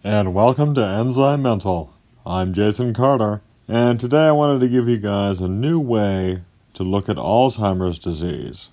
And welcome to ENZYMENTAL. I'm Jason Carter, and today I wanted to give you guys a new way to look at Alzheimer's disease.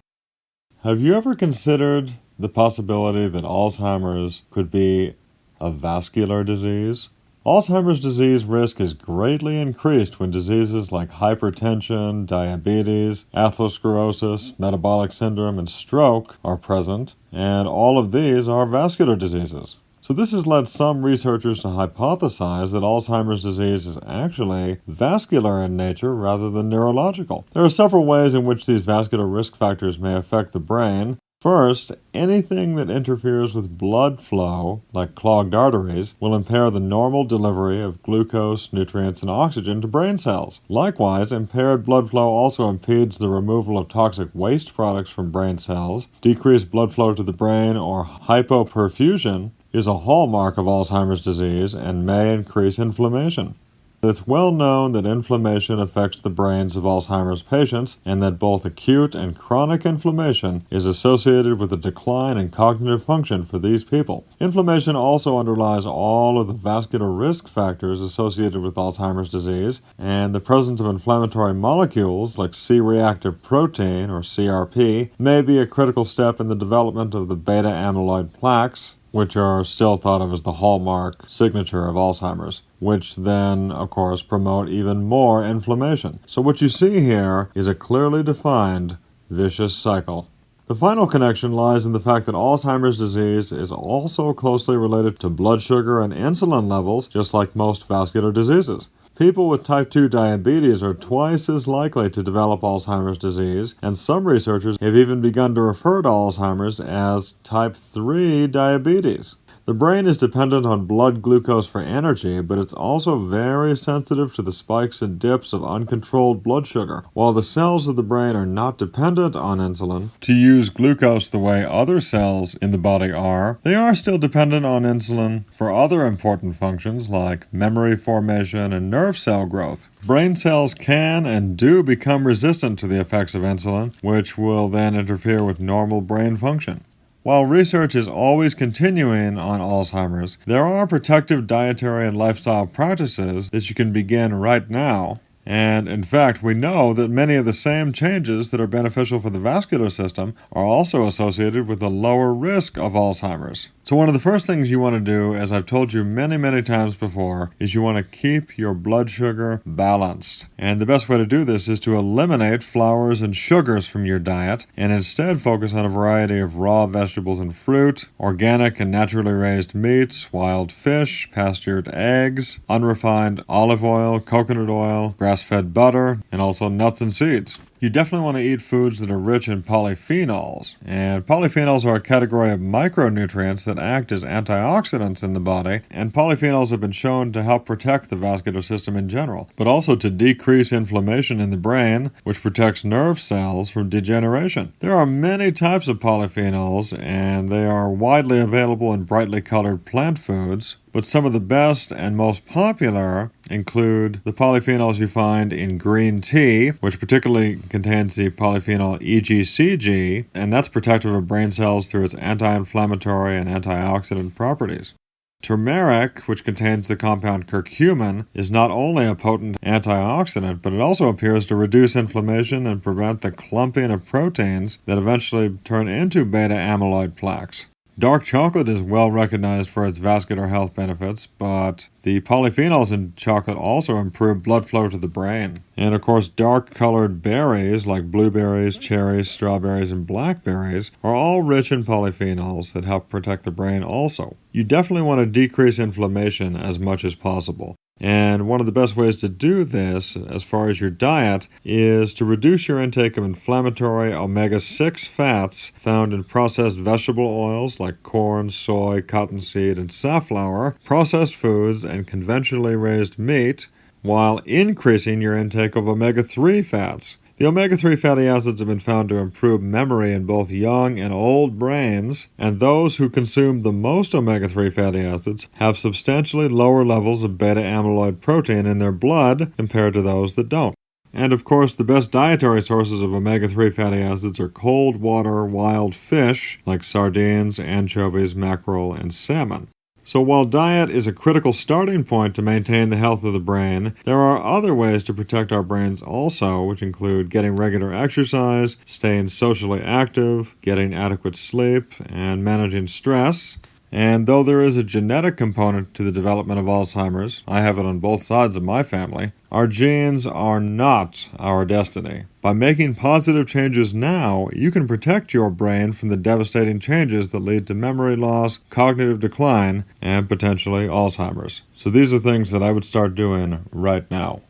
Have you ever considered the possibility that Alzheimer's could be a vascular disease? Alzheimer's disease risk is greatly increased when diseases like hypertension, diabetes, atherosclerosis, metabolic syndrome, and stroke are present, and all of these are vascular diseases. So this has led some researchers to hypothesize that Alzheimer's disease is actually vascular in nature rather than neurological. There are several ways in which these vascular risk factors may affect the brain. First, anything that interferes with blood flow, like clogged arteries, will impair the normal delivery of glucose, nutrients, and oxygen to brain cells. Likewise, impaired blood flow also impedes the removal of toxic waste products from brain cells. Decreased blood flow to the brain, or hypoperfusion, is a hallmark of Alzheimer's disease and may increase inflammation. It's well known that inflammation affects the brains of Alzheimer's patients and that both acute and chronic inflammation is associated with a decline in cognitive function for these people. Inflammation also underlies all of the vascular risk factors associated with Alzheimer's disease, and the presence of inflammatory molecules like C-reactive protein, or CRP, may be a critical step in the development of the beta amyloid plaques, which are still thought of as the hallmark signature of Alzheimer's, which then, of course, promote even more inflammation. So what you see here is a clearly defined vicious cycle. The final connection lies in the fact that Alzheimer's disease is also closely related to blood sugar and insulin levels, just like most vascular diseases. People with type 2 diabetes are twice as likely to develop Alzheimer's disease, and some researchers have even begun to refer to Alzheimer's as type 3 diabetes. The brain is dependent on blood glucose for energy, but it's also very sensitive to the spikes and dips of uncontrolled blood sugar. While the cells of the brain are not dependent on insulin to use glucose the way other cells in the body are, they are still dependent on insulin for other important functions like memory formation and nerve cell growth. Brain cells can and do become resistant to the effects of insulin, which will then interfere with normal brain function. While research is always continuing on Alzheimer's, there are protective dietary and lifestyle practices that you can begin right now. And in fact, we know that many of the same changes that are beneficial for the vascular system are also associated with a lower risk of Alzheimer's. So one of the first things you want to do, as I've told you many times before, is you want to keep your blood sugar balanced. And the best way to do this is to eliminate flours and sugars from your diet and instead focus on a variety of raw vegetables and fruit, organic and naturally raised meats, wild fish, pastured eggs, unrefined olive oil, coconut oil, grass-fed butter, and also nuts and seeds. You definitely want to eat foods that are rich in polyphenols. And polyphenols are a category of micronutrients that act as antioxidants in the body, and polyphenols have been shown to help protect the vascular system in general, but also to decrease inflammation in the brain, which protects nerve cells from degeneration. There are many types of polyphenols, and they are widely available in brightly colored plant foods. But some of the best and most popular include the polyphenols you find in green tea, which particularly contains the polyphenol EGCG, and that's protective of brain cells through its anti-inflammatory and antioxidant properties. Turmeric, which contains the compound curcumin, is not only a potent antioxidant, but it also appears to reduce inflammation and prevent the clumping of proteins that eventually turn into beta amyloid plaques. Dark chocolate is well recognized for its vascular health benefits, but the polyphenols in chocolate also improve blood flow to the brain. And of course, dark-colored berries like blueberries, cherries, strawberries, and blackberries are all rich in polyphenols that help protect the brain also. You definitely want to decrease inflammation as much as possible. And one of the best ways to do this, as far as your diet, is to reduce your intake of inflammatory omega-6 fats found in processed vegetable oils like corn, soy, cottonseed, and safflower, processed foods, and conventionally raised meat, while increasing your intake of omega-3 fats. The omega-3 fatty acids have been found to improve memory in both young and old brains, and those who consume the most omega-3 fatty acids have substantially lower levels of beta amyloid protein in their blood compared to those that don't. And of course, the best dietary sources of omega-3 fatty acids are cold water wild fish like sardines, anchovies, mackerel, and salmon. So while diet is a critical starting point to maintain the health of the brain, there are other ways to protect our brains also, which include getting regular exercise, staying socially active, getting adequate sleep, and managing stress. And though there is a genetic component to the development of Alzheimer's, I have it on both sides of my family, our genes are not our destiny. By making positive changes now, you can protect your brain from the devastating changes that lead to memory loss, cognitive decline, and potentially Alzheimer's. So these are things that I would start doing right now.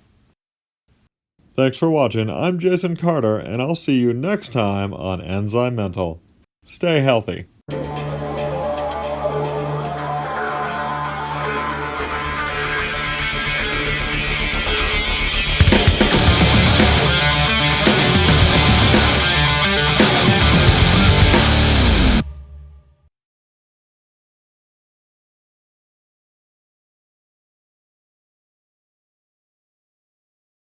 Thanks for watching. I'm Jason Carter, and I'll see you next time on ENZYMENTAL. Stay healthy.